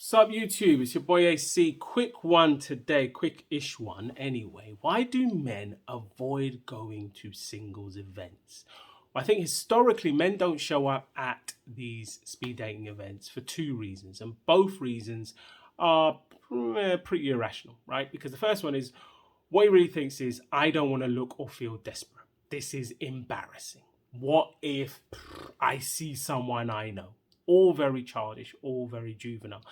What's up, YouTube? It's your boy AC. Quick one today, quick-ish one anyway. Why do men avoid going to singles events? Well, I think historically men don't show up at these speed dating events for two reasons, and both reasons are pretty irrational, right? Because the first one is what he really thinks is, I don't want to look or feel desperate. This is embarrassing. What if I see someone I know? All very childish, all very juvenile.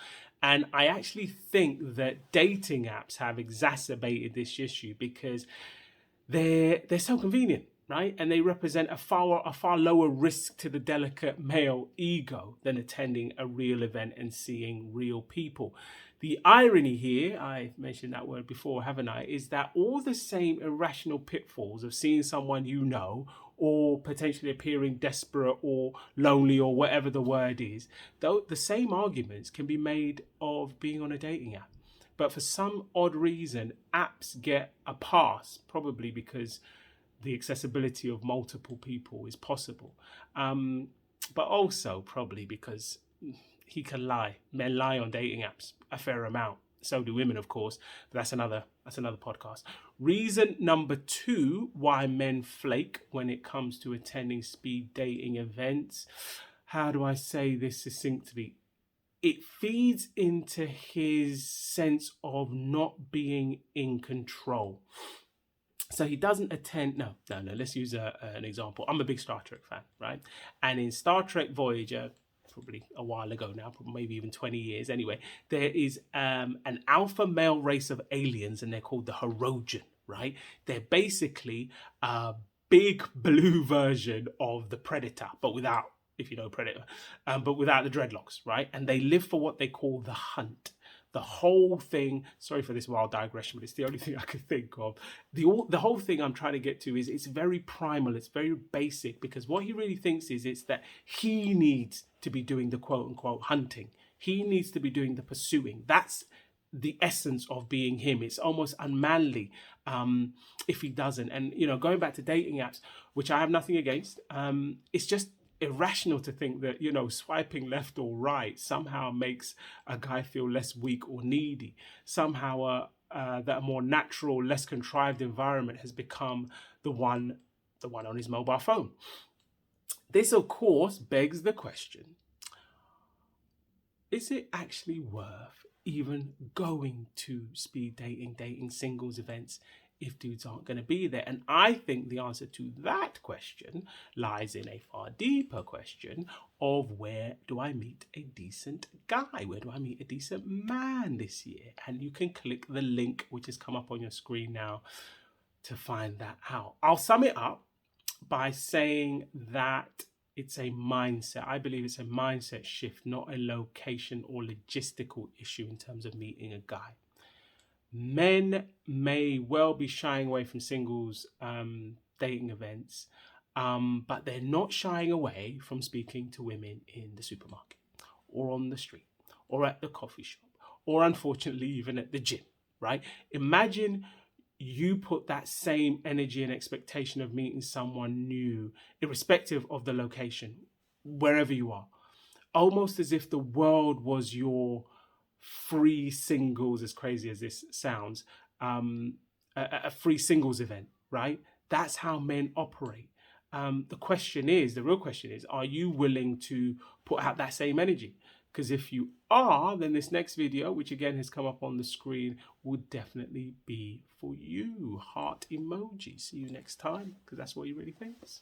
And I actually think that dating apps have exacerbated this issue because they're so convenient, right? And they represent a far lower risk to the delicate male ego than attending a real event and seeing real people. The irony here, I mentioned that word before, haven't I, is that all the same irrational pitfalls of seeing someone you know or potentially appearing desperate or lonely or whatever the word is, though the same arguments can be made of being on a dating app. But for some odd reason, apps get a pass, probably because the accessibility of multiple people is possible. But also probably because he can lie. Men lie on dating apps a fair amount. So do women, of course, but that's another podcast. Reason number two why men flake when it comes to attending speed dating events. How do I say this succinctly? It feeds into his sense of not being in control. So he doesn't attend. No. Let's use an example. I'm a big Star Trek fan, right? And in Star Trek Voyager, probably a while ago now, maybe even 20 years anyway, there is an alpha male race of aliens, and they're called the Hirogen, right? They're basically a big blue version of the Predator, but without, if you know Predator, but without the dreadlocks, right? And they live for what they call the hunt. The whole thing, sorry for this wild digression, but it's the only thing I could think of. The whole thing I'm trying to get to is it's very primal, it's very basic, because what he really thinks is it's that he needs to be doing the quote unquote hunting. He needs to be doing the pursuing. That's the essence of being him. It's almost unmanly if he doesn't. And, you know, going back to dating apps, which I have nothing against, it's just irrational to think that, you know, swiping left or right somehow makes a guy feel less weak or needy. Somehow that a more natural, less contrived environment has become the one on his mobile phone. This, of course, begs the question, is it actually worth even going to speed dating singles events if dudes aren't going to be there? And I think the answer to that question lies in a far deeper question of, where do I meet a decent guy? Where do I meet a decent man this year? And you can click the link which has come up on your screen now to find that out. I'll sum it up by saying that it's a mindset. I believe it's a mindset shift, not a location or logistical issue in terms of meeting a guy. Men may well be shying away from singles dating events, but they're not shying away from speaking to women in the supermarket or on the street or at the coffee shop or, unfortunately, even at the gym, right? Imagine you put that same energy and expectation of meeting someone new, irrespective of the location, wherever you are, almost as if the world was your free singles, as crazy as this sounds, a free singles event, right? That's how men operate. The real question is, are you willing to put out that same energy? Because if you are, then this next video, which again has come up on the screen, would definitely be for you. Heart emoji. See you next time, because that's what he really thinks.